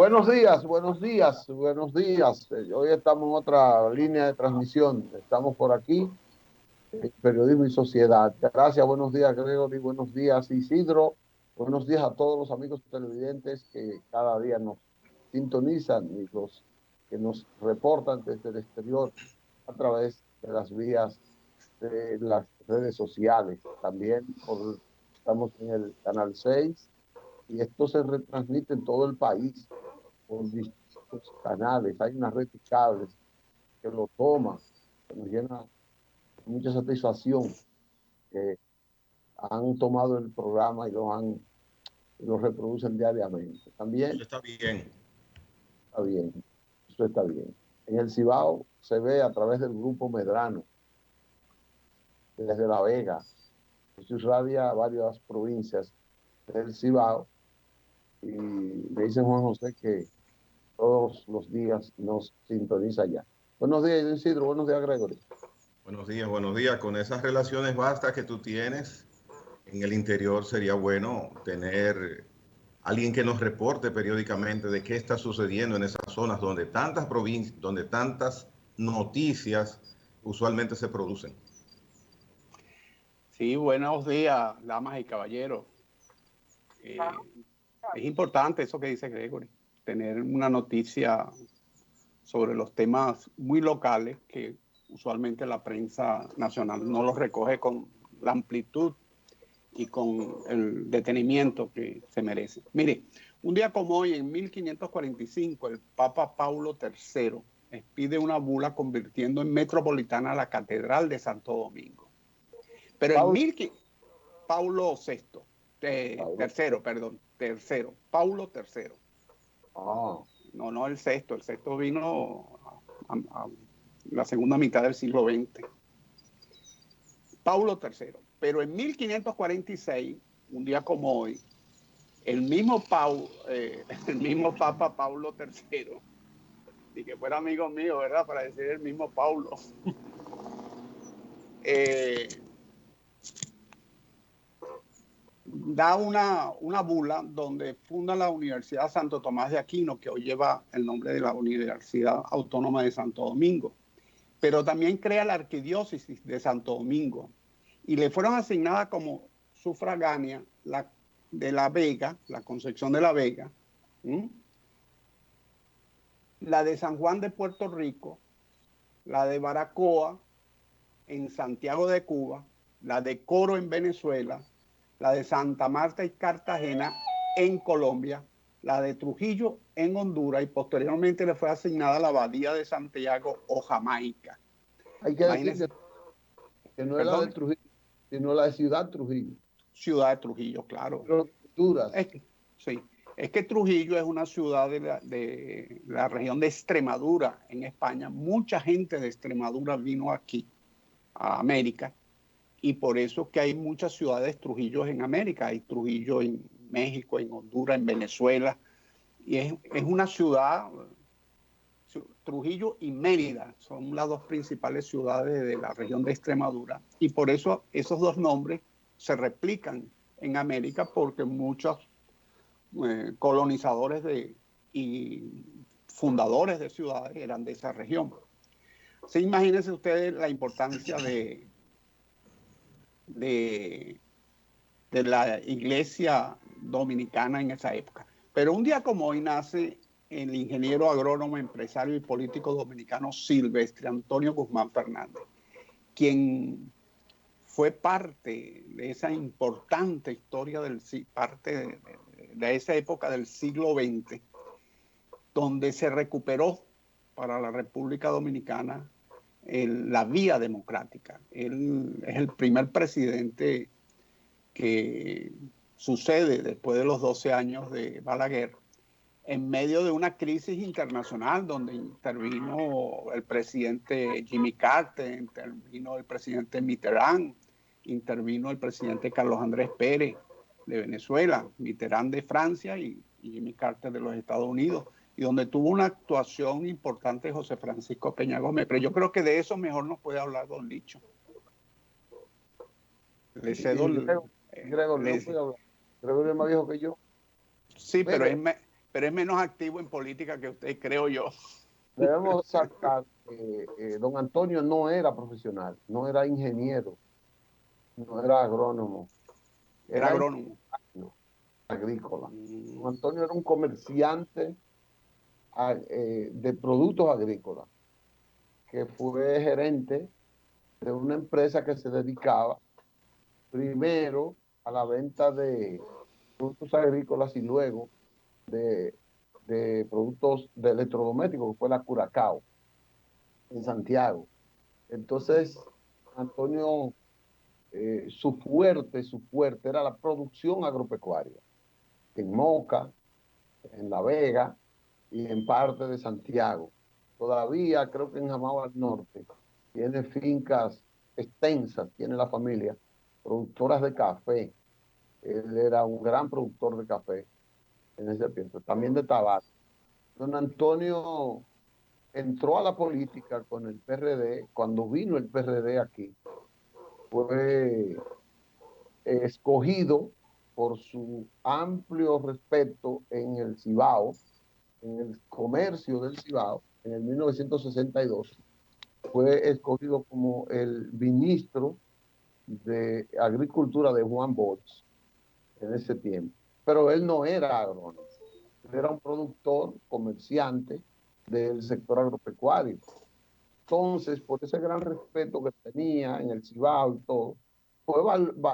Buenos días, buenos días, buenos días. Hoy estamos en otra línea de transmisión. Estamos por aquí, Periodismo y Sociedad. Gracias, buenos días, Gregory, buenos días, Isidro. Buenos días a todos los amigos televidentes que cada día nos sintonizan y los que nos reportan desde el exterior a través de las vías de las redes sociales. También estamos en el Canal 6 y esto se retransmite en todo el país por distintos canales. Hay una red de cables que lo toma, que nos llena de mucha satisfacción, que han tomado el programa y lo reproducen diariamente. Eso También está bien. está bien, eso está bien. En el Cibao se ve a través del grupo Medrano, desde La Vega. Esto irradia a varias provincias del Cibao y me dice Juan José que todos los días nos sintoniza ya. Buenos días, Isidro. Buenos días, Gregory. Buenos días, buenos días. Con esas relaciones vastas que tú tienes en el interior, sería bueno tener alguien que nos reporte periódicamente de qué está sucediendo en esas zonas donde tantas provincias, donde tantas noticias usualmente se producen. Sí, buenos días, damas y caballeros. Es importante eso que dice Gregory, tener una noticia sobre los temas muy locales que usualmente la prensa nacional no los recoge con la amplitud y con el detenimiento que se merece. Mire, un día como hoy, en 1545, el Papa Paulo III expide una bula convirtiendo en metropolitana la Catedral de Santo Domingo. Pero en Paulo VI, tercero, Paulo III. No el sexto, el sexto vino a la segunda mitad del siglo XX. Paulo III. Pero en 1546, un día como hoy, el mismo Papa Paulo III, y que fuera amigo mío, ¿verdad? Para decir el mismo Paulo, da una bula donde funda la Universidad Santo Tomás de Aquino, que hoy lleva el nombre de la Universidad Autónoma de Santo Domingo, pero también crea la Arquidiócesis de Santo Domingo y le fueron asignadas como sufragánea la de La Vega, la Concepción de La Vega, la de San Juan de Puerto Rico, la de Baracoa en Santiago de Cuba, la de Coro en Venezuela, la de Santa Marta y Cartagena en Colombia, la de Trujillo en Honduras y posteriormente le fue asignada la Abadía de Santiago o Jamaica. Hay que decir que no es la de Trujillo, sino la de Ciudad Trujillo. Ciudad de Trujillo, claro. Pero Honduras. Sí, es que Trujillo es una ciudad de la región de Extremadura en España. Mucha gente de Extremadura vino aquí a América y por eso que hay muchas ciudades Trujillos en América. Hay Trujillo en México, en Honduras, en Venezuela y es una ciudad, Trujillo y Mérida son las dos principales ciudades de la región de Extremadura y por eso esos dos nombres se replican en América porque muchos colonizadores y fundadores de ciudades eran de esa región. Sí, imagínense ustedes la importancia de la iglesia dominicana en esa época. Pero un día como hoy nace el ingeniero agrónomo, empresario y político dominicano Silvestre Antonio Guzmán Fernández, quien fue parte de esa importante historia parte de esa época del siglo XX, donde se recuperó para la República Dominicana la vía democrática. Él es el primer presidente que sucede después de los 12 años de Balaguer, en medio de una crisis internacional donde intervino el presidente Jimmy Carter, intervino el presidente Mitterrand, intervino el presidente Carlos Andrés Pérez de Venezuela, Mitterrand de Francia y Jimmy Carter de los Estados Unidos, y donde tuvo una actuación importante José Francisco Peña Gómez. Pero yo creo que de eso mejor nos puede hablar don Licho. Le cedo Gregorio no puede hablar. Gregorio es más viejo que yo. Sí, pero pero es menos activo en política que usted, creo yo. Debemos sacar que don Antonio no era profesional, no era ingeniero, no era agrónomo, Era era agrónomo. agrícola. Don Antonio era un comerciante de productos agrícolas, que fue gerente de una empresa que se dedicaba primero a la venta de productos agrícolas y luego de, de productos de electrodomésticos, que fue la Curacao, en Santiago. Entonces, Antonio, su fuerte era la producción agropecuaria, en Moca, en La Vega y en parte de Santiago. Todavía creo que en Jamao al Norte tiene fincas extensas, tiene la familia, productoras de café. Él era un gran productor de café en ese tiempo, también de tabaco. Don Antonio entró a la política con el PRD, cuando vino el PRD aquí, fue escogido por su amplio respeto en el Cibao, en el comercio del Cibao, en el 1962, fue escogido como el ministro de Agricultura de Juan Bosch en ese tiempo. Pero él no era agrónomo, él era un productor, comerciante del sector agropecuario. Entonces, por ese gran respeto que tenía en el Cibao y todo, fue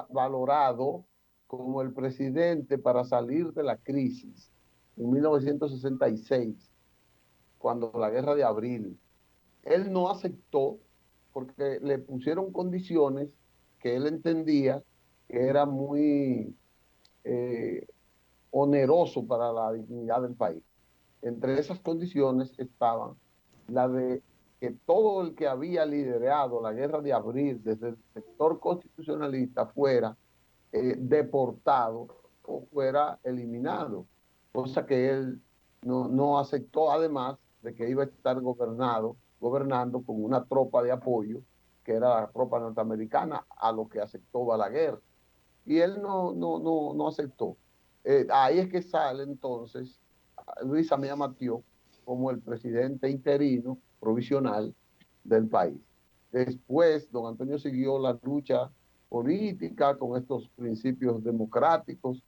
valorado como el presidente para salir de la crisis en 1966, cuando la guerra de abril. Él no aceptó porque le pusieron condiciones que él entendía que era muy eh, oneroso para la dignidad del país. Entre esas condiciones estaban la de que todo el que había liderado la guerra de abril desde el sector constitucionalista fuera deportado o fuera eliminado, cosa que él no aceptó, además de que iba a estar gobernando con una tropa de apoyo, que era la tropa norteamericana, a lo que aceptó Balaguer. Y él no aceptó. Ahí es que sale entonces Luis Amaya Mathieu como el presidente interino provisional del país. Después, don Antonio siguió la lucha política con estos principios democráticos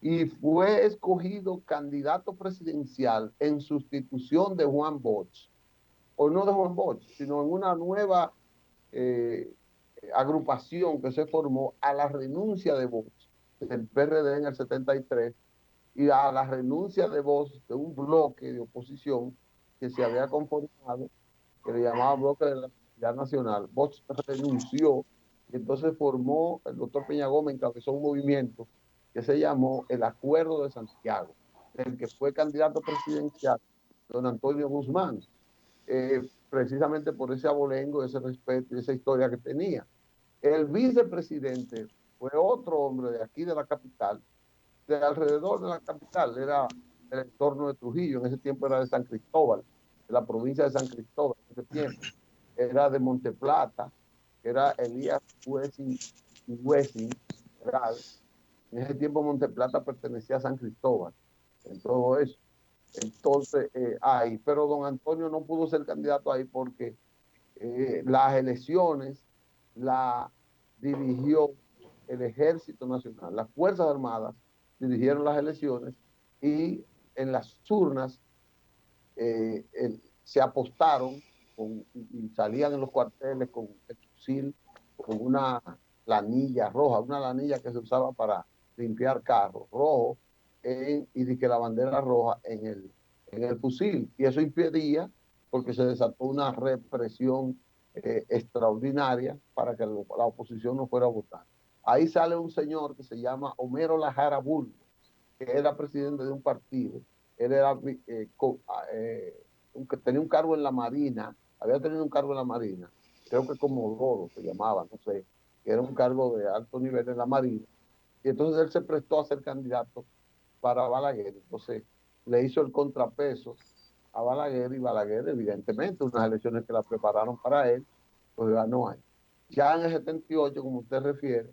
y fue escogido candidato presidencial en sustitución de Juan Bosch, o no de Juan Bosch, sino en una nueva eh, agrupación que se formó a la renuncia de Bosch del PRD en el 73 y a la renuncia de Bosch de un bloque de oposición que se había conformado, que le llamaba Bloque de la Unidad Nacional. Bosch renunció y entonces formó, el doctor Peña Gómez encabezó un movimiento que se llamó el Acuerdo de Santiago, del que fue candidato presidencial don Antonio Guzmán, precisamente por ese abolengo, ese respeto y esa historia que tenía. El vicepresidente fue otro hombre de aquí de la capital, de alrededor de la capital, era el entorno de Trujillo, en ese tiempo era de San Cristóbal, de la provincia de San Cristóbal, en ese tiempo, era de Monteplata, era Elías Wessing, en ese tiempo Monteplata pertenecía a San Cristóbal, en todo eso. Entonces, pero don Antonio no pudo ser candidato ahí porque las elecciones la dirigió el Ejército Nacional, las Fuerzas Armadas dirigieron las elecciones y en las urnas se apostaron y salían en los cuarteles con el fusil, con una lanilla roja, una lanilla que se usaba para limpiar carros, rojo, y de que la bandera roja en el fusil. Y eso impedía, porque se desató una represión extraordinaria para que la oposición no fuera a votar. Ahí sale un señor que se llama Homero Lajara Bulbo, que era presidente de un partido. Él era, tenía un cargo en la Marina, había tenido un cargo en la Marina, creo que como Dodo se llamaba, no sé, que era un cargo de alto nivel en la Marina. Y entonces él se prestó a ser candidato para Balaguer. Entonces le hizo el contrapeso a Balaguer y Balaguer, evidentemente, unas elecciones que la prepararon para él, pues ganó ahí. Ya en el 78, como usted refiere,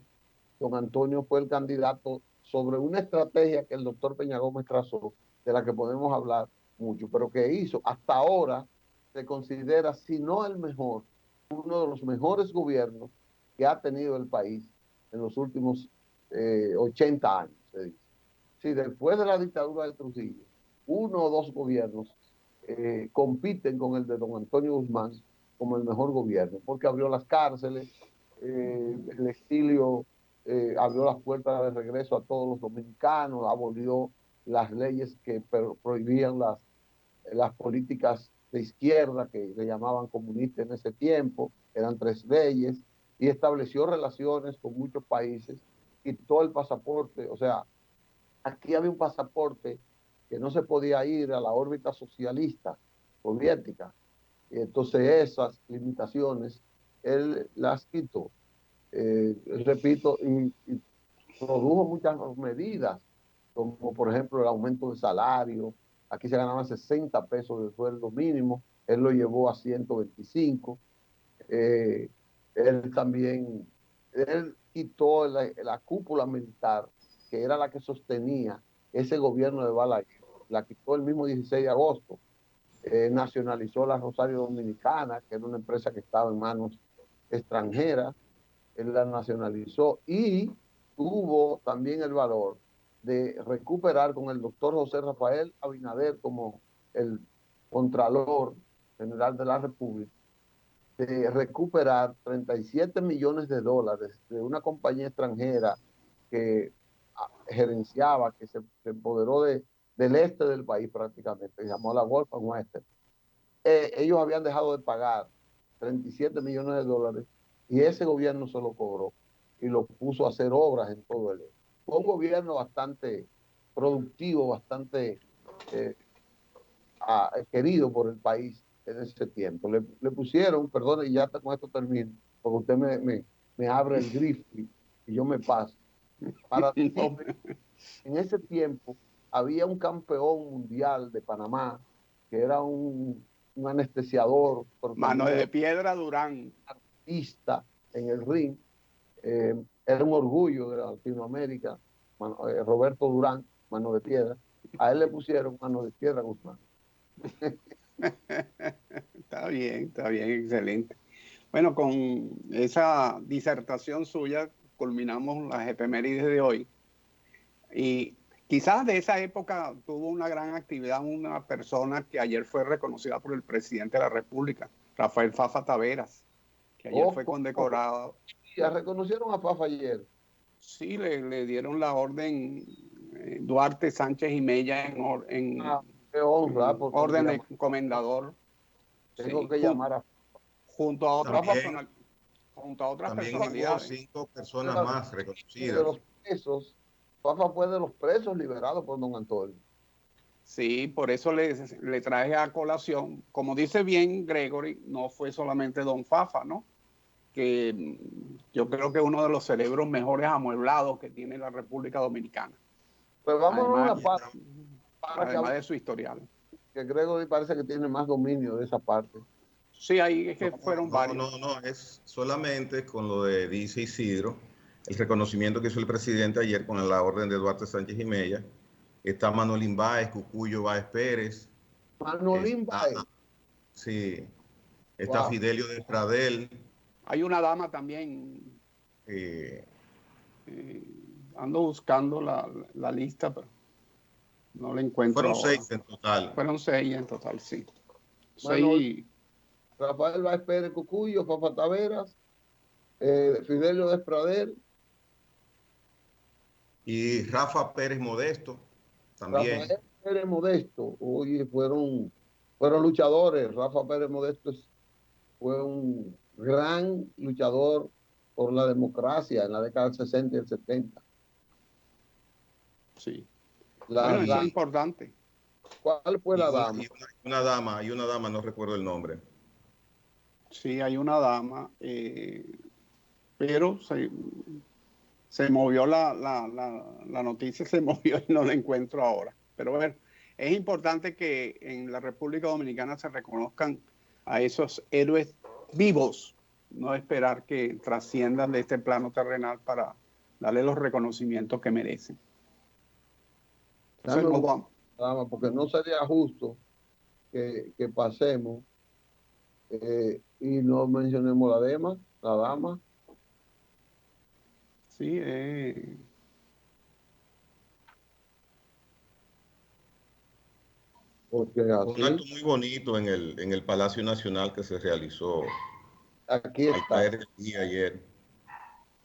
don Antonio fue el candidato sobre una estrategia que el doctor Peña Gómez trazó de la que podemos hablar mucho, pero que hizo hasta ahora, se considera, si no el mejor, uno de los mejores gobiernos que ha tenido el país en los últimos 80 años, se dice. Si después de la dictadura de Trujillo, uno o dos gobiernos compiten con el de don Antonio Guzmán como el mejor gobierno, porque abrió las cárceles, el exilio abrió las puertas de regreso a todos los dominicanos, abolió las leyes que prohibían las políticas de izquierda que le llamaban comunistas en ese tiempo, eran 3 leyes, y estableció relaciones con muchos países, quitó el pasaporte, o sea, aquí había un pasaporte que no se podía ir a la órbita socialista soviética, y entonces esas limitaciones él las quitó. Repito, y produjo muchas medidas, como por ejemplo el aumento de salario. Aquí se ganaban 60 pesos de sueldo mínimo, él lo llevó a 125. Él también, él quitó la cúpula militar, que era la que sostenía ese gobierno de Balaguer, la quitó el mismo 16 de agosto. Nacionalizó la Rosario Dominicana, que era una empresa que estaba en manos extranjeras, él la nacionalizó y tuvo también el valor de recuperar con el doctor José Rafael Abinader como el Contralor General de la República, de recuperar 37 millones de dólares de una compañía extranjera que gerenciaba, que se empoderó del este del país prácticamente, se llamó la Wolfgang Western. Ellos habían dejado de pagar 37 millones de dólares y ese gobierno se lo cobró y lo puso a hacer obras en todo el este. Fue un gobierno bastante productivo, bastante querido por el país en ese tiempo. Le pusieron, perdón, y ya con esto termino, porque usted me abre el grifo y yo me paso. En ese tiempo había un campeón mundial de Panamá que era un anestesiador, Mano de Piedra Durán, artista en el ring. Era un orgullo de Latinoamérica, Roberto Durán, Mano de Piedra. A él le pusieron Mano de Piedra Guzmán. Está bien, excelente. Bueno, con esa disertación suya culminamos las efemérides de hoy. Y quizás de esa época tuvo una gran actividad una persona que ayer fue reconocida por el presidente de la República, Rafael Fafa Taveras, que ayer fue condecorado. ¿Ya reconocieron a Fafa ayer? Sí, le dieron la orden Duarte Sánchez y Mella en qué honra, orden de comendador. Tengo que llamar a junto a otras también personalidades. Hubo 5 personas más reconocidas. De los presos, Fafa fue de los presos liberados por don Antonio. Sí, por eso le traje a colación. Como dice bien Gregory, no fue solamente don Fafa, ¿no? Que yo creo que es uno de los cerebros mejores amueblados que tiene la República Dominicana. Pues vamos además, a una parte. Además de su historial. Que Gregory parece que tiene más dominio de esa parte. Sí, ahí es que fueron varios. No, es solamente con lo de dice Isidro, el reconocimiento que hizo el presidente ayer con la orden de Duarte Sánchez y Mella. Está Manolín Báez, Cucuyo Báez Pérez. Manolín Báez. Sí. Está Fidelio de Pradel. Hay una dama también. Ando buscando la lista, pero no la encuentro. Fueron ahora. 6 en total. Fueron 6 en total, sí. Rafael Báez Pérez Cucuyo, Fafa Taveras, Fidelio de Pradel. Y Rafa Pérez Modesto también. Rafael Pérez Modesto, oye, fueron luchadores. Rafa Pérez Modesto fue un gran luchador por la democracia en la década del 60 y el 70. Sí. Bueno, eso es importante. ¿Cuál fue la dama? Hay una dama, no recuerdo el nombre. Sí, hay una dama, pero se movió la noticia, se movió y no la encuentro ahora. Pero a ver, es importante que en la República Dominicana se reconozcan a esos héroes vivos, no esperar que trasciendan de este plano terrenal para darle los reconocimientos que merecen. Entonces, dama, porque no sería justo que pasemos y no mencionemos la dama. Sí, Porque Fue un acto así, muy bonito en el Palacio Nacional que se realizó aquí al está, caer el día ayer.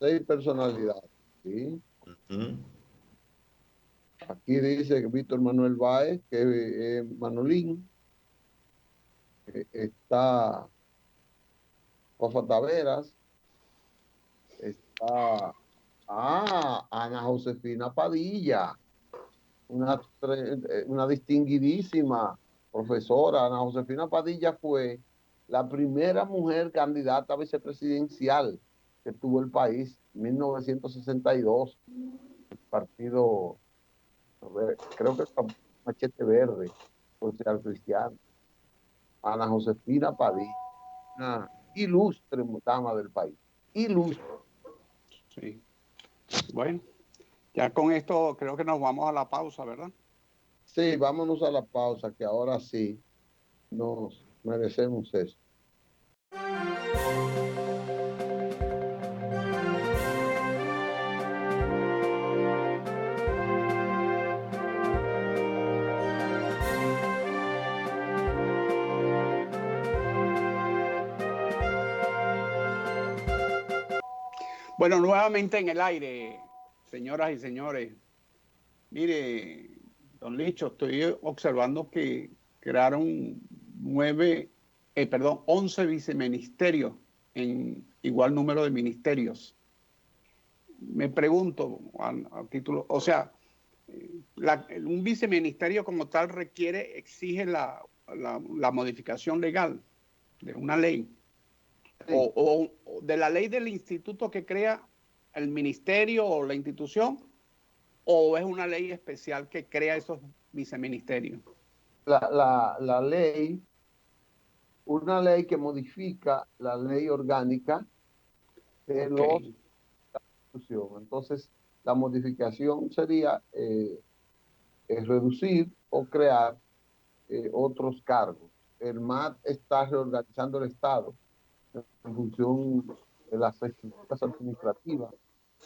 6 personalidades, ¿sí? Ujú. Aquí dice que Víctor Manuel Báez, que Manolín, está Rafa Taveras, está Ana Josefina Padilla, una distinguidísima profesora. Ana Josefina Padilla fue la primera mujer candidata a vicepresidencial que tuvo el país en 1962. El partido, creo que era Machete Verde, social cristiano. Ana Josefina Padilla, una ilustre dama del país. Ilustre. sí. Bueno, ya con esto creo que nos vamos a la pausa, ¿verdad? Sí, vámonos a la pausa, que ahora sí nos merecemos eso. Bueno, nuevamente en el aire, señoras y señores. Mire, don Licho, estoy observando que crearon 11 viceministerios en igual número de ministerios. Me pregunto, a título, o sea, un viceministerio como tal exige la modificación legal de una ley Sí, o de la ley del instituto que crea el ministerio o la institución, o es una ley especial que crea esos viceministerios. la ley, una ley que modifica la ley orgánica de Ok, los instituciones. Entonces, la modificación sería reducir o crear otros cargos. El MAT está reorganizando el Estado en función de las estructuras administrativas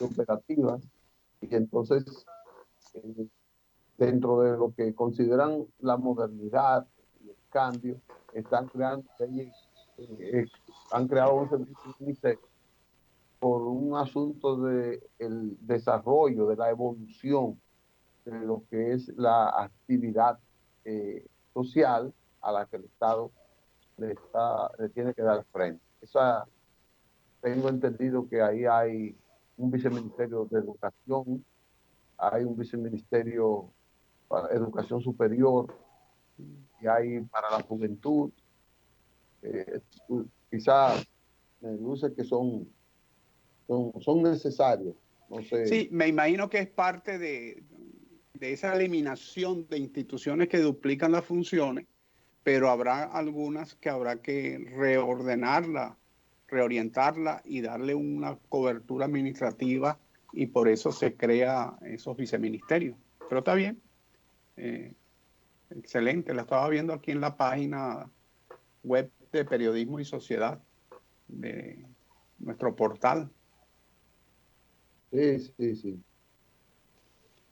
y operativas, y entonces, eh, dentro de lo que consideran la modernidad y el cambio, están creando leyes, han creado un servicio de por un asunto de el desarrollo, de la evolución de lo que es la actividad social a la que el Estado le tiene que dar frente. Tengo entendido que ahí hay un viceministerio de educación, hay un viceministerio para educación superior, y hay para la juventud. eh, Quizás me luce que son necesarios. No sé. sí, me imagino que es parte de esa eliminación de instituciones que duplican las funciones, pero habrá algunas que habrá que reordenarla, reorientarla y darle una cobertura administrativa, y por eso se crea esos viceministerios. Pero está bien, eh, excelente, la estaba viendo aquí en la página web de Periodismo y Sociedad de nuestro portal. Sí, sí, sí.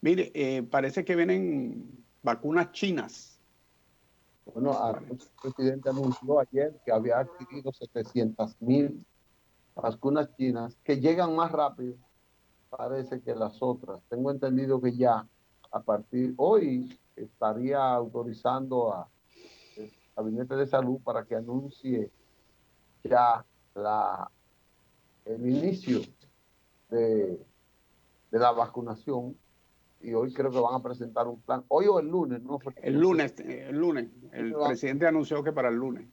Mire, parece que vienen vacunas chinas. Bueno, el presidente anunció ayer que había adquirido 700.000 vacunas chinas que llegan más rápido, parece, que las otras. Tengo entendido que ya a partir hoy estaría autorizando a el Gabinete de Salud para que anuncie ya el inicio de, de la vacunación, y hoy creo que van a presentar un plan, hoy o el lunes, no, El presidente anunció que para el lunes.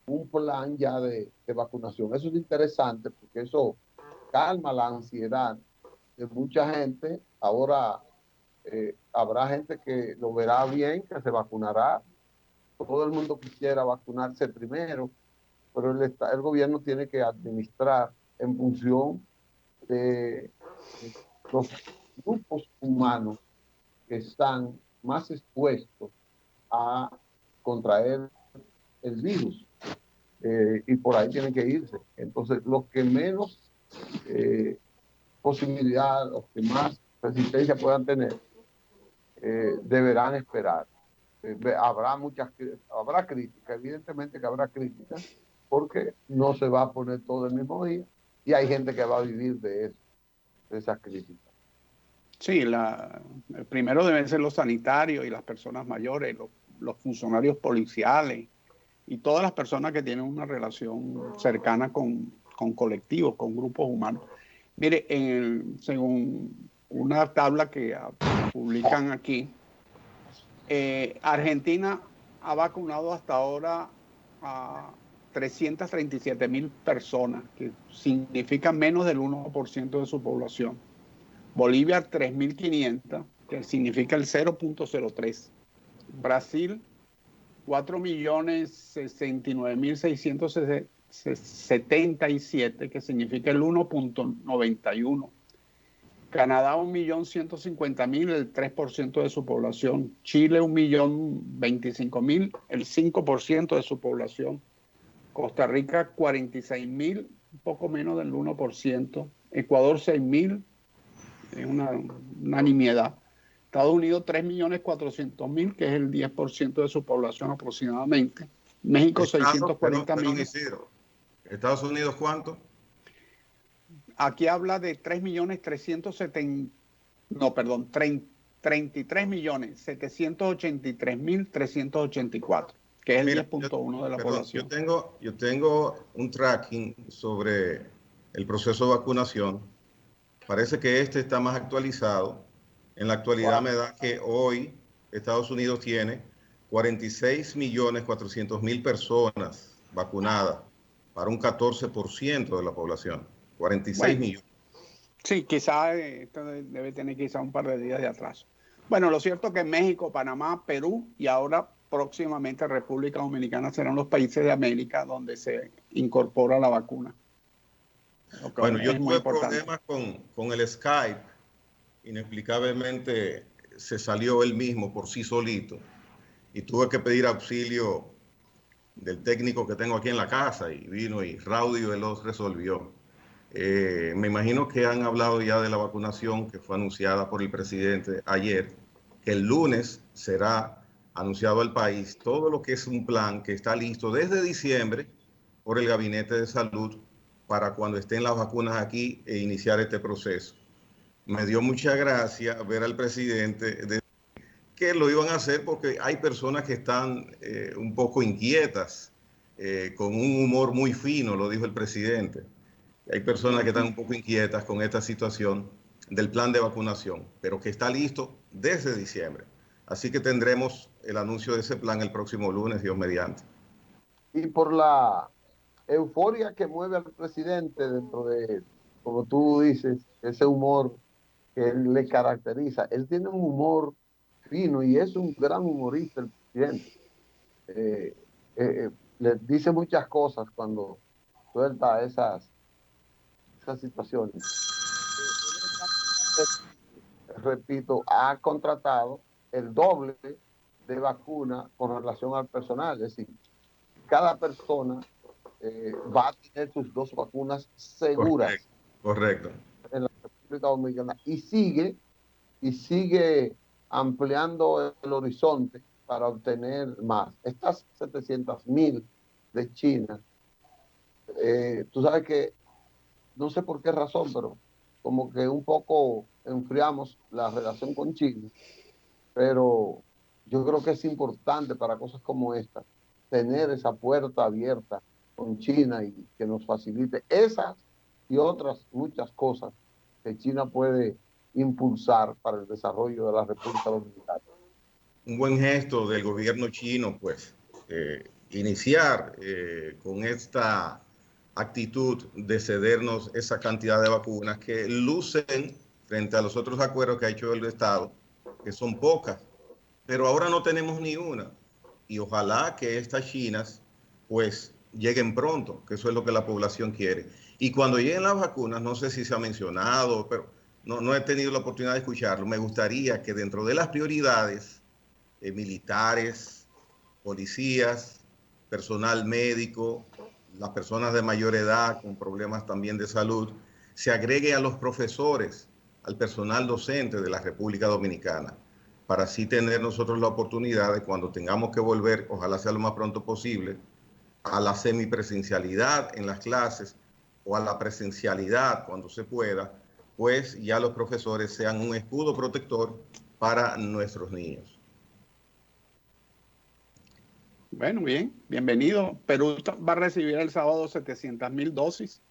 un plan ya de vacunación. Eso es interesante porque eso calma la ansiedad de mucha gente. Ahora habrá gente que lo verá bien, que se vacunará. Todo el mundo quisiera vacunarse primero, pero el gobierno tiene que administrar en función de los grupos humanos que están más expuestos a contraer el virus. Y por ahí tienen que irse. Entonces, los que menos posibilidad, los que más resistencia puedan tener, deberán esperar. Habrá crítica, evidentemente que habrá crítica, porque no se va a poner todo el mismo día y hay gente que va a vivir de eso, de esas críticas. Sí, primero deben ser los sanitarios y las personas mayores, los funcionarios policiales y todas las personas que tienen una relación cercana con colectivos, con grupos humanos. Mire, según una tabla que publican aquí, Argentina ha vacunado hasta ahora a 337.000 personas, que significa menos del 1% de su población. Bolivia 3.500, que significa el 0.03. Brasil 4.069.677, que significa el 1.91. Canadá 1.150.000, el 3% de su población. Chile 1.025.000, el 5% de su población. Costa Rica 46.000, un poco menos del 1%. Ecuador 6.000, es una nimiedad. Estados Unidos 3.400.000, que es el 10% de su población aproximadamente. México 640.000. ¿Estados Unidos cuánto? Aquí habla de 33.783.384, que es el 10.1 de la población. Yo tengo un tracking sobre el proceso de vacunación. Parece que este está más actualizado. En la actualidad me da que hoy Estados Unidos tiene 46.400.000 personas vacunadas para un 14% de la población. 46 millones. Sí, quizás esto debe tener quizá un par de días de atraso. Bueno, lo cierto es que México, Panamá, Perú y ahora próximamente República Dominicana serán los países de América donde se incorpora la vacuna. Bueno, yo tuve problemas con el Skype. Inexplicablemente se salió él mismo por sí solito y tuve que pedir auxilio del técnico que tengo aquí en la casa y vino y Raudio los resolvió. Me imagino que han hablado ya de la vacunación que fue anunciada por el presidente ayer, que el lunes será anunciado al país todo lo que es un plan que está listo desde diciembre por el Gabinete de Salud para cuando estén las vacunas aquí e iniciar este proceso. Me dio mucha gracia ver al presidente decir que lo iban a hacer porque hay personas que están un poco inquietas, con un humor muy fino, lo dijo el presidente. Hay personas que están un poco inquietas con esta situación del plan de vacunación, pero que está listo desde diciembre. Así que tendremos el anuncio de ese plan el próximo lunes, Dios mediante. Y por la euforia que mueve al presidente dentro de, como tú dices, ese humor que él le caracteriza. Él tiene un humor fino y es un gran humorista el presidente. Le dice muchas cosas cuando suelta esas situaciones. Repito, ha contratado el doble de vacuna con relación al personal. Es decir, cada persona va a tener sus 2 vacunas seguras. Correcto. En la República Dominicana. Y sigue ampliando el horizonte para obtener más. Estas 700.000 de China, tú sabes que, no sé por qué razón, pero como que un poco enfriamos la relación con China, pero yo creo que es importante para cosas como esta tener esa puerta abierta con China y que nos facilite esas y otras muchas cosas que China puede impulsar para el desarrollo de la República Dominicana. Un buen gesto del gobierno chino, pues, iniciar con esta actitud de cedernos esa cantidad de vacunas que lucen frente a los otros acuerdos que ha hecho el Estado, que son pocas, pero ahora no tenemos ni una. Y ojalá que estas chinas, pues, lleguen pronto, que eso es lo que la población quiere. Y cuando lleguen las vacunas, no sé si se ha mencionado, pero no he tenido la oportunidad de escucharlo. Me gustaría que dentro de las prioridades militares, policías, personal médico, las personas de mayor edad con problemas también de salud, se agregue a los profesores, al personal docente de la República Dominicana, para así tener nosotros la oportunidad de cuando tengamos que volver, ojalá sea lo más pronto posible, a la semipresencialidad en las clases o a la presencialidad cuando se pueda, pues ya los profesores sean un escudo protector para nuestros niños. Bueno, bien, bienvenido. Perú va a recibir el sábado 700.000 dosis.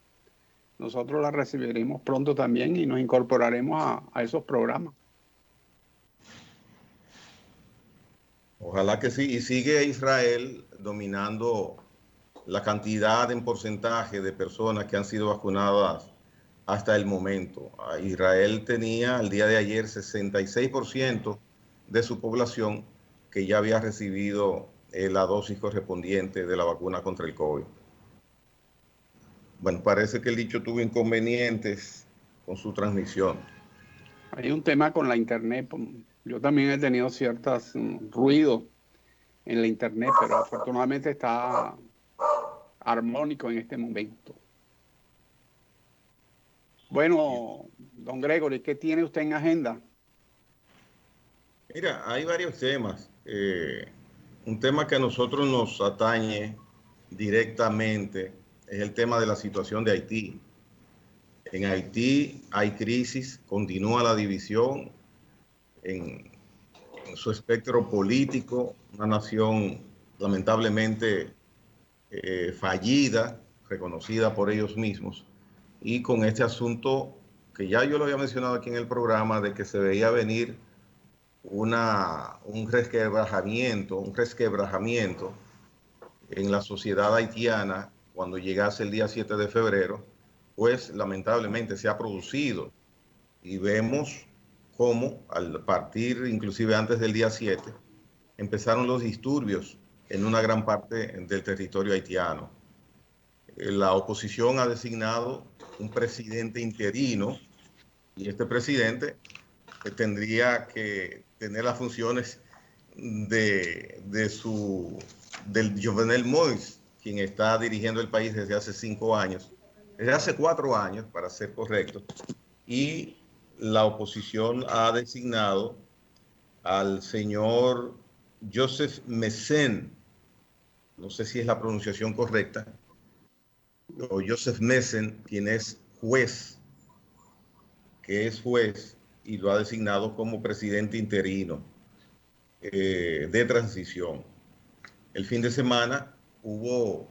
Nosotros las recibiremos pronto también y nos incorporaremos a esos programas. Ojalá que sí. Y sigue Israel dominando la cantidad en porcentaje de personas que han sido vacunadas hasta el momento. Israel tenía el día de ayer 66% de su población que ya había recibido la dosis correspondiente de la vacuna contra el COVID. Bueno, parece que el dicho tuvo inconvenientes con su transmisión. Hay un tema con la internet. Yo también he tenido ciertos ruidos en la internet, pero afortunadamente está armónico en este momento. Bueno, don Gregory, ¿qué tiene usted en agenda? Mira, hay varios temas. Un tema que a nosotros nos atañe directamente es el tema de la situación de Haití. En Haití hay crisis, continúa la división en su espectro político, una nación lamentablemente fallida, reconocida por ellos mismos, y con este asunto que ya yo lo había mencionado aquí en el programa, de que se veía venir un resquebrajamiento en la sociedad haitiana cuando llegase el día 7 de febrero, pues lamentablemente se ha producido y vemos cómo al partir, inclusive antes del día 7, empezaron los disturbios en una gran parte del territorio haitiano. La oposición ha designado un presidente interino y este presidente tendría que tener las funciones del Jovenel Moïse, quien está dirigiendo el país desde hace 5 años, desde hace 4 años, para ser correcto, y la oposición ha designado al señor Joseph Messen, no sé si es la pronunciación correcta, o Joseph Messen, quien es juez, y lo ha designado como presidente interino de transición. El fin de semana hubo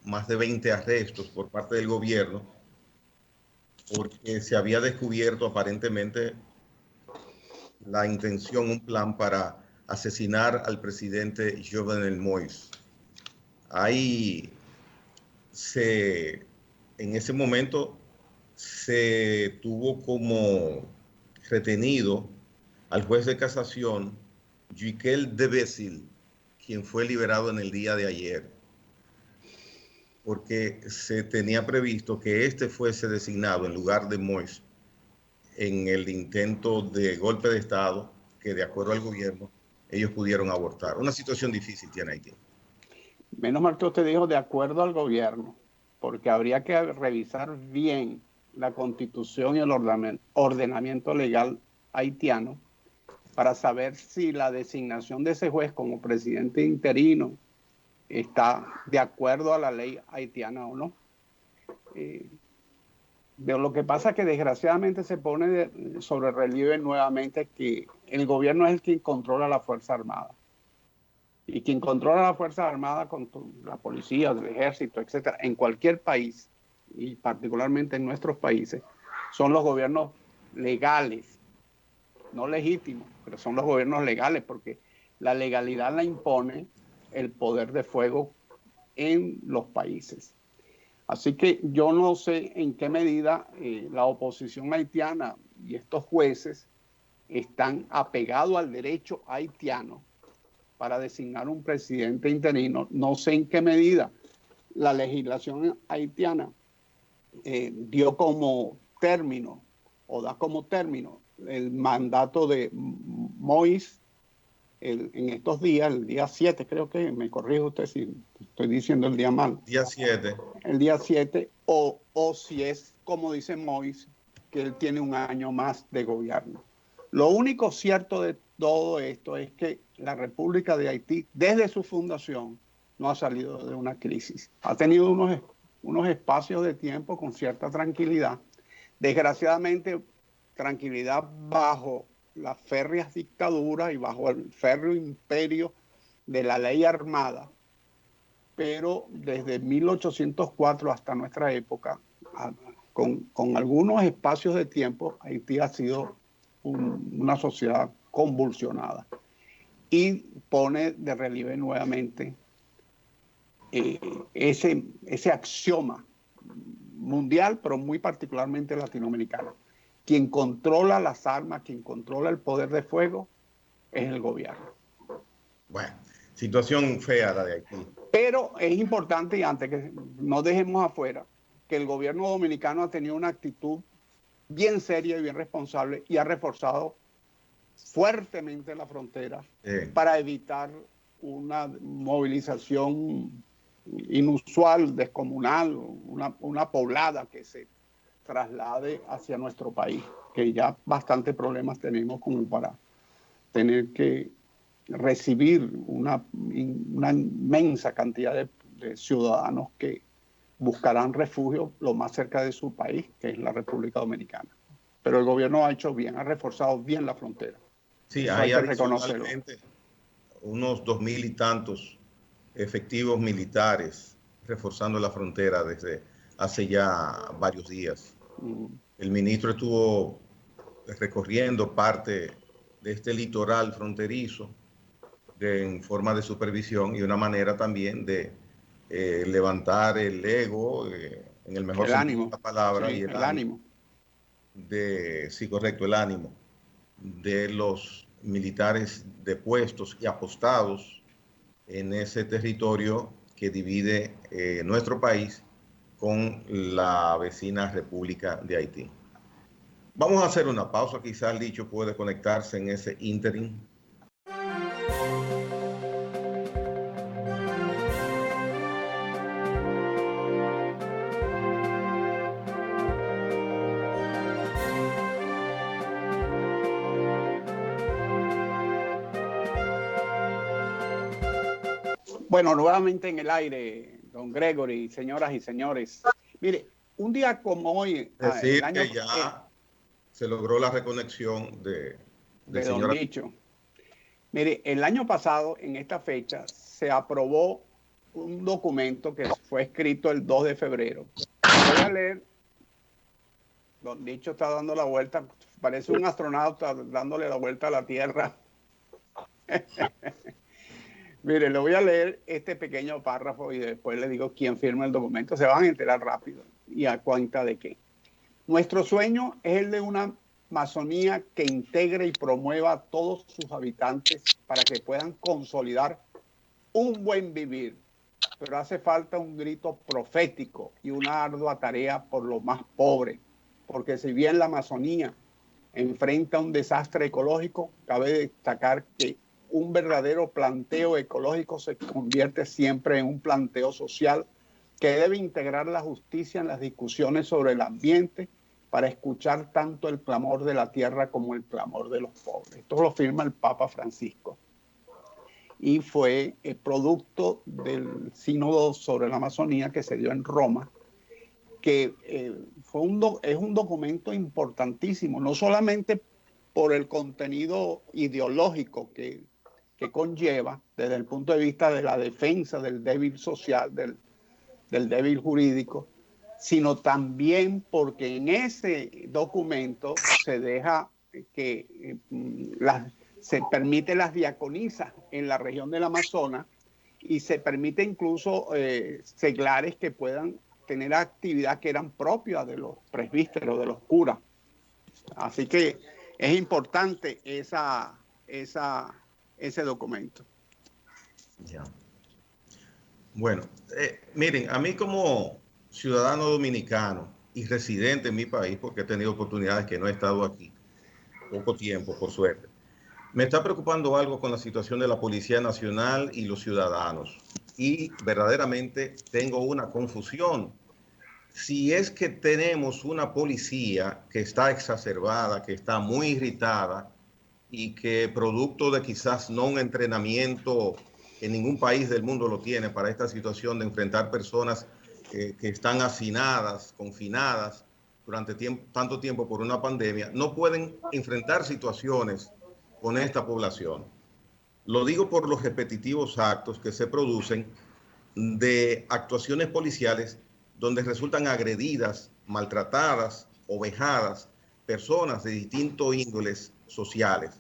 más de 20 arrestos por parte del gobierno porque se había descubierto aparentemente la intención, un plan para asesinar al presidente Jovenel Moïse. En ese momento se tuvo como retenido al juez de casación Jiquel de Bécil, quien fue liberado en el día de ayer, porque se tenía previsto que este fuese designado en lugar de Moïse en el intento de golpe de Estado que, de acuerdo al gobierno, ellos pudieron abortar. Una situación difícil tiene Haití. Menos mal que usted dijo de acuerdo al gobierno, porque habría que revisar bien la constitución y el ordenamiento legal haitiano para saber si la designación de ese juez como presidente interino está de acuerdo a la ley haitiana o no. Lo que pasa es que desgraciadamente se pone sobre relieve nuevamente que el gobierno es el que controla la Fuerza Armada. Y quien controla la Fuerza Armada con la policía, el ejército, etcétera, en cualquier país, y particularmente en nuestros países, son los gobiernos legales, no legítimos, pero son los gobiernos legales, porque la legalidad la impone el poder de fuego en los países. Así que yo no sé en qué medida la oposición haitiana y estos jueces están apegados al derecho haitiano para designar un presidente interino. No sé en qué medida la legislación haitiana dio como término o da como término el mandato de Moïse en estos días, el día 7, creo que, me corrige usted si estoy diciendo el día mal. Día 7. El día 7, o si es, como dice Moïse, que él tiene un año más de gobierno. Lo único cierto de todo esto es que la República de Haití, desde su fundación, no ha salido de una crisis. Ha tenido unos espacios de tiempo con cierta tranquilidad. Desgraciadamente, tranquilidad bajo las férreas dictaduras y bajo el férreo imperio de la ley armada. Pero desde 1804 hasta nuestra época, con algunos espacios de tiempo, Haití ha sido una sociedad convulsionada. Y pone de relieve nuevamente ese axioma mundial, pero muy particularmente latinoamericano. Quien controla las armas, quien controla el poder de fuego, es el gobierno. Bueno, situación fea la de Haití. Pero es importante, y antes que no dejemos afuera, que el gobierno dominicano ha tenido una actitud bien seria y bien responsable y ha reforzado fuertemente la frontera para evitar una movilización inusual, descomunal, una poblada que se traslade hacia nuestro país, que ya bastantes problemas tenemos como para tener que recibir una inmensa cantidad de ciudadanos que buscarán refugio lo más cerca de su país, que es la República Dominicana. Pero el gobierno ha hecho bien, ha reforzado bien la frontera. Sí, eso hay hay que reconocerlo. Unos 2.000 y tantos efectivos militares reforzando la frontera desde hace ya varios días. El ministro estuvo recorriendo parte de este litoral fronterizo en forma de supervisión y una manera también de levantar el ego, en el mejor sentido de la palabra, sí, y el ánimo. Sí, correcto, el ánimo de los militares depuestos y apostados en ese territorio que divide nuestro país con la vecina República de Haití. Vamos a hacer una pausa, quizás Licho puede conectarse en ese ínterin. Bueno, nuevamente en el aire, don Gregory, señoras y señores. Mire, un día como hoy... Decir que ya se logró la reconexión de don Licho. Mire, el año pasado, en esta fecha, se aprobó un documento que fue escrito el 2 de febrero. Voy a leer. Don Licho está dando la vuelta, parece un astronauta dándole la vuelta a la Tierra. Mire, le voy a leer este pequeño párrafo y después le digo quién firma el documento. Se van a enterar rápido y a cuenta de qué. Nuestro sueño es el de una Amazonía que integre y promueva a todos sus habitantes para que puedan consolidar un buen vivir. Pero hace falta un grito profético y una ardua tarea por los más pobres. Porque si bien la Amazonía enfrenta un desastre ecológico, cabe destacar que un verdadero planteo ecológico se convierte siempre en un planteo social que debe integrar la justicia en las discusiones sobre el ambiente para escuchar tanto el clamor de la tierra como el clamor de los pobres. Esto lo firma el Papa Francisco y fue el producto del sínodo sobre la Amazonía que se dio en Roma, que es un documento importantísimo, no solamente por el contenido ideológico que conlleva desde el punto de vista de la defensa del débil social, del débil jurídico, sino también porque en ese documento se deja que se permite las diaconisas en la región del Amazonas y se permite incluso seglares que puedan tener actividad que eran propias de los presbíteros, de los curas. Así que es importante ese documento. Ya. Bueno, miren, a mí como ciudadano dominicano y residente en mi país, porque he tenido oportunidades que no he estado aquí, poco tiempo, por suerte, Me está preocupando algo con la situación de la Policía Nacional y los ciudadanos. Y verdaderamente tengo una confusión. Si es que tenemos una policía que está exacerbada, que está muy irritada y que producto de quizás no un entrenamiento que ningún país del mundo lo tiene para esta situación de enfrentar personas que están hacinadas, confinadas durante tanto tiempo por una pandemia, no pueden enfrentar situaciones con esta población. Lo digo por los repetitivos actos que se producen de actuaciones policiales donde resultan agredidas, maltratadas o vejadas personas de distintos índoles sociales.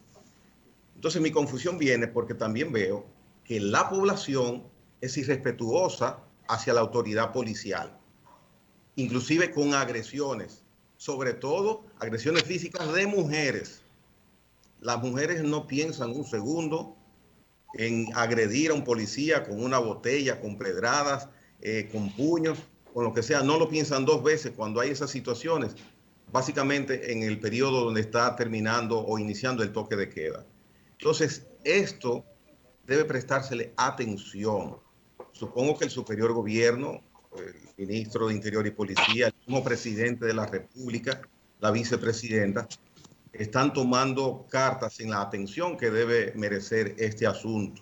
Entonces mi confusión viene porque también veo que la población es irrespetuosa hacia la autoridad policial, inclusive con agresiones, sobre todo agresiones físicas de mujeres. Las mujeres no piensan un segundo en agredir a un policía con una botella, con pedradas, con puños, con lo que sea. No lo piensan dos veces cuando hay esas situaciones, básicamente en el periodo donde está terminando o iniciando el toque de queda. Entonces, esto debe prestársele atención. Supongo que el superior gobierno, el ministro de Interior y Policía, el mismo presidente de la República, la vicepresidenta, están tomando cartas en la atención que debe merecer este asunto.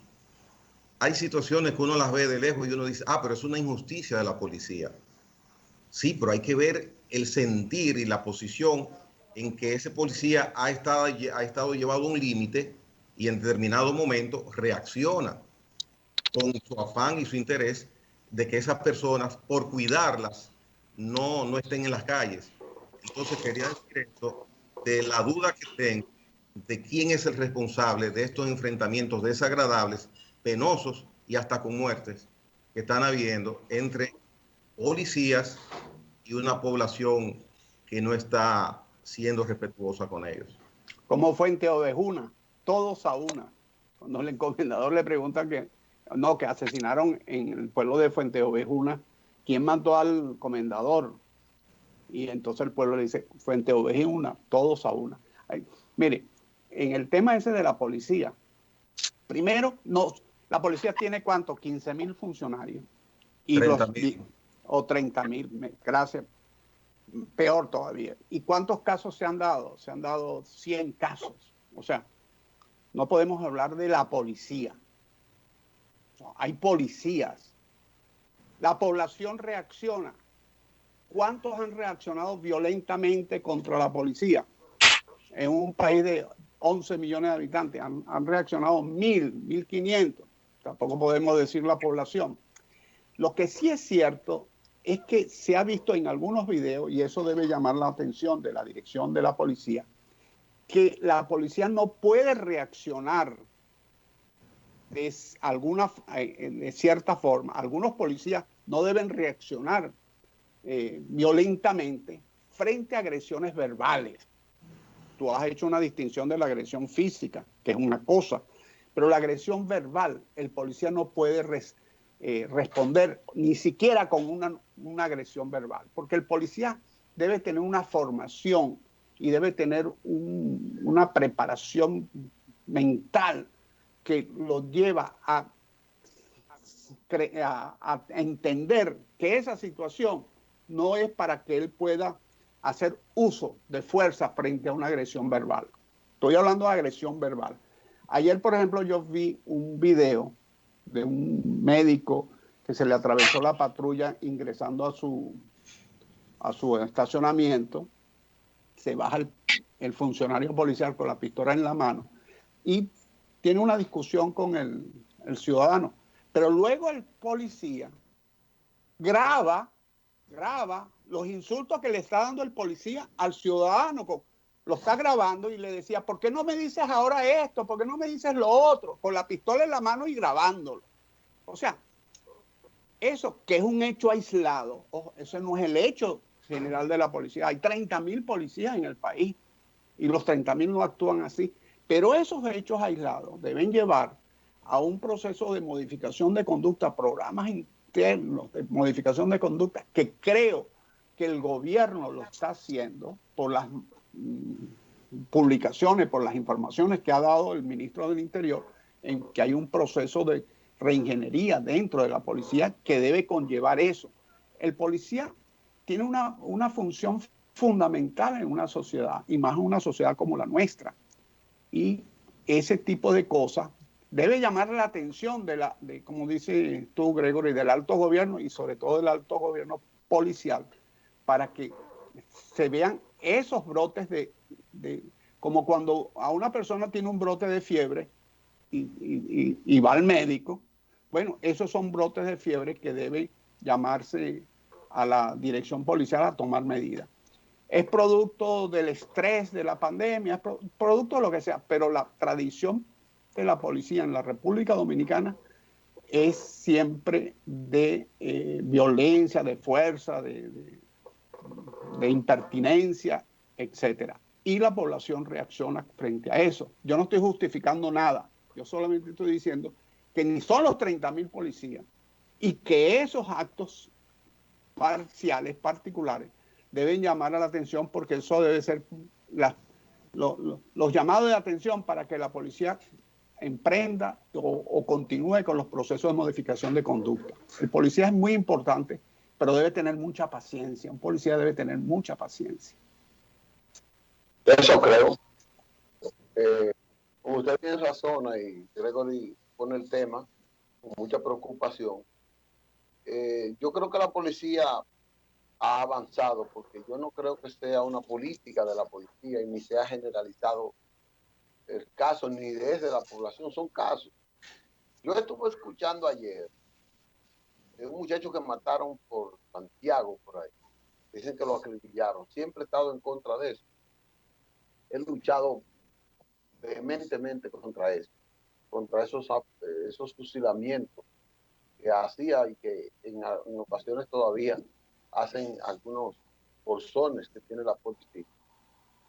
Hay situaciones que uno las ve de lejos y uno dice, pero es una injusticia de la policía. Sí, pero hay que ver el sentir y la posición en que ese policía ha estado llevado a un límite y en determinado momento reacciona con su afán y su interés de que esas personas, por cuidarlas, no estén en las calles. Entonces quería decir esto de la duda que tengo de quién es el responsable de estos enfrentamientos desagradables, penosos y hasta con muertes que están habiendo entre policías y una población que no está siendo respetuosa con ellos. Como Fuente Ovejuna, todos a una. Cuando el encomendador le pregunta que asesinaron en el pueblo de Fuente Ovejuna, ¿quién mató al comendador? Y entonces el pueblo le dice, Fuente Ovejuna, todos a una. Ay, mire, en el tema ese de la policía, primero, la policía tiene ¿cuánto? 15,000 funcionarios. Y 30,000. O 30,000, gracias. Peor todavía. ¿Y cuántos casos se han dado? Se han dado 100 casos. O sea, no podemos hablar de la policía. No, hay policías. La población reacciona. ¿Cuántos han reaccionado violentamente contra la policía? En un país de 11 millones de habitantes han reaccionado 1,000, 1,500. Tampoco podemos decir la población. Lo que sí es cierto es que se ha visto en algunos videos, y eso debe llamar la atención de la dirección de la policía, que la policía no puede reaccionar de cierta forma. Algunos policías no deben reaccionar violentamente frente a agresiones verbales. Tú has hecho una distinción de la agresión física, que es una cosa, pero la agresión verbal, el policía no puede responder ni siquiera con una agresión verbal, porque el policía debe tener una formación y debe tener una preparación mental que lo lleva a entender que esa situación no es para que él pueda hacer uso de fuerza frente a una agresión verbal. Estoy hablando de agresión verbal. Ayer, por ejemplo, yo vi un video de un médico que se le atravesó la patrulla ingresando a su estacionamiento. Se baja el funcionario policial con la pistola en la mano y tiene una discusión con el ciudadano. Pero luego el policía graba los insultos que le está dando el policía al ciudadano. Lo está grabando y le decía, ¿por qué no me dices ahora esto? ¿Por qué no me dices lo otro? Con la pistola en la mano y grabándolo. O sea, eso que es un hecho aislado, eso no es el hecho general de la policía. Hay 30,000 policías en el país y los 30,000 no actúan así. Pero esos hechos aislados deben llevar a un proceso de modificación de conducta, programas internos de modificación de conducta, que creo que el gobierno lo está haciendo por las publicaciones, por las informaciones que ha dado el ministro del Interior, en que hay un proceso de reingeniería dentro de la policía que debe conllevar eso. El policía tiene una función fundamental en una sociedad, y más en una sociedad como la nuestra. Y ese tipo de cosas debe llamar la atención de, como dices tú, Gregory, del alto gobierno y sobre todo del alto gobierno policial, para que se vean esos brotes como cuando a una persona tiene un brote de fiebre y va al médico. Bueno, esos son brotes de fiebre que deben llamarse a la dirección policial a tomar medidas. Es producto del estrés de la pandemia, es producto de lo que sea, pero la tradición de la policía en la República Dominicana es siempre de violencia, de fuerza, de impertinencia, etcétera. Y la población reacciona frente a eso. Yo no estoy justificando nada, yo solamente estoy diciendo que ni son los 30.000 policías y que esos actos parciales, particulares, deben llamar a la atención, porque eso debe ser los llamados de atención para que la policía emprenda o continúe con los procesos de modificación de conducta. El policía es muy importante, pero debe tener mucha paciencia. Un policía debe tener mucha paciencia. Eso creo. Como usted tiene razón y Gregory pone el tema con mucha preocupación. Yo creo que la policía ha avanzado, porque yo no creo que sea una política de la policía y ni se ha generalizado el caso ni desde la población, son casos. Yo estuve escuchando ayer de un muchacho que mataron por Santiago, por ahí. Dicen que lo acribillaron. Siempre he estado en contra de eso. He luchado vehementemente contra eso, contra esos fusilamientos que hacía y que en ocasiones todavía hacen algunos bolsones que tiene la policía.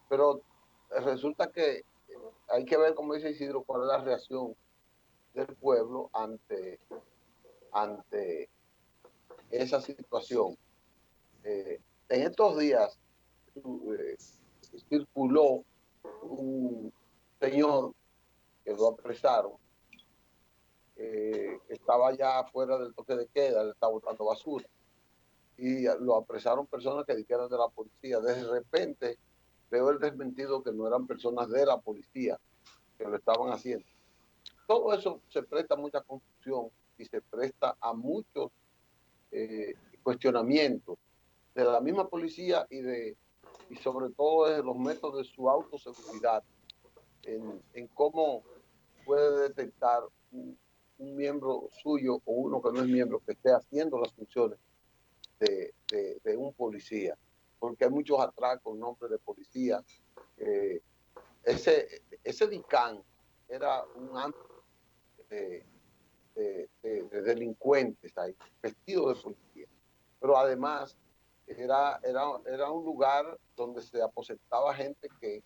Pero resulta que hay que ver, como dice Isidro, cuál es la reacción del pueblo ante esa situación. En estos días circuló un señor que lo apresaron, estaba ya fuera del toque de queda, él estaba botando basura, y lo apresaron personas que dijeron de la policía. De repente veo el desmentido que no eran personas de la policía que lo estaban haciendo. Todo eso se presta a mucha confusión y se presta a muchos cuestionamientos de la misma policía y sobre todo de los métodos de su autoseguridad, en cómo puede detectar un miembro suyo o uno que no es miembro que esté haciendo las funciones de un policía, porque hay muchos atracos en nombre de policía. Ese DICAN era un antro de delincuentes ahí, vestidos de policía, pero además era un lugar donde se aposentaba gente que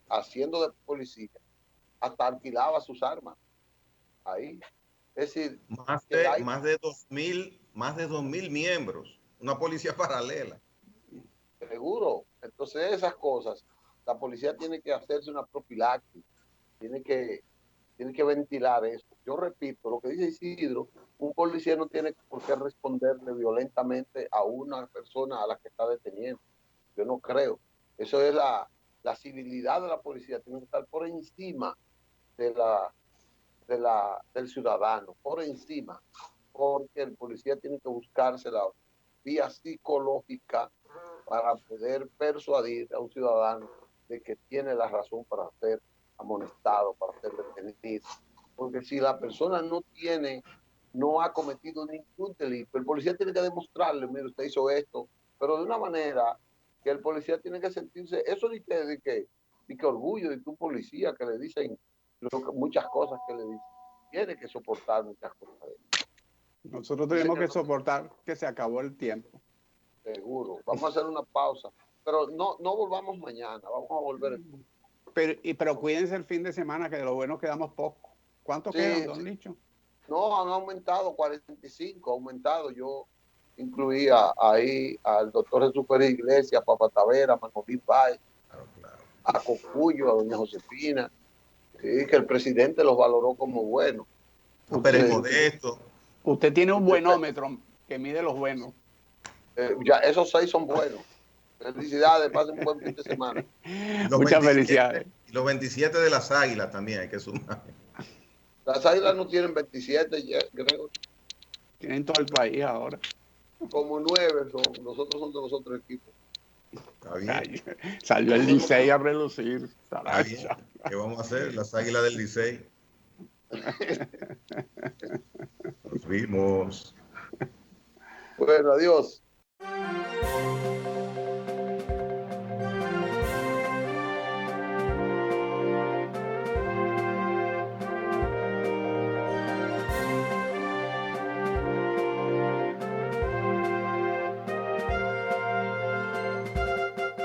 haciendo de policía hasta alquilaba sus armas ahí. Es decir, más de 2.000 miembros, una policía paralela. Seguro. Entonces esas cosas, la policía tiene que hacerse una profilaxis, tiene que ventilar eso. Yo repito, lo que dice Isidro, un policía no tiene por qué responderle violentamente a una persona a la que está deteniendo. Yo no creo. Eso es la civilidad de la policía, tiene que estar por encima del ciudadano, por encima, porque el policía tiene que buscarse la vía psicológica para poder persuadir a un ciudadano de que tiene la razón para ser amonestado, para ser detenido. Porque si la persona no ha cometido ningún delito, el policía tiene que demostrarle, mire, usted hizo esto, pero de una manera que el policía tiene que sentirse, eso de que orgullo de que un policía que le dicen muchas cosas que le dicen, tiene que soportar muchas cosas. Nosotros tenemos que soportar que se acabó el tiempo. Seguro. Vamos a hacer una pausa, pero no volvamos mañana, vamos a volver. Pero cuídense el fin de semana, que de lo bueno quedamos poco. ¿Cuánto quedan, don Licho? No, han aumentado 45, aumentado. Yo incluía ahí al doctor Jesús Pérez Iglesias, Papa Tavera, Manolín Páez. Claro, claro. a Cocuyo, a doña Josefina, sí, que el presidente los valoró como buenos. Pero es modesto. Usted tiene un buenómetro que mide los buenos. Ya esos 6 son buenos. Felicidades, pasen un buen fin de semana. Muchas felicidades. Y los 27 de las Águilas también hay que sumar. Las Águilas no tienen 27, creo. Tienen todo el país ahora. Como 9 son. Los otros son de los otros equipos. Está bien. Salió el Licey a relucir. Está bien. ¿Qué vamos a hacer? Las Águilas del Licey. Nos vimos. Bueno, adiós.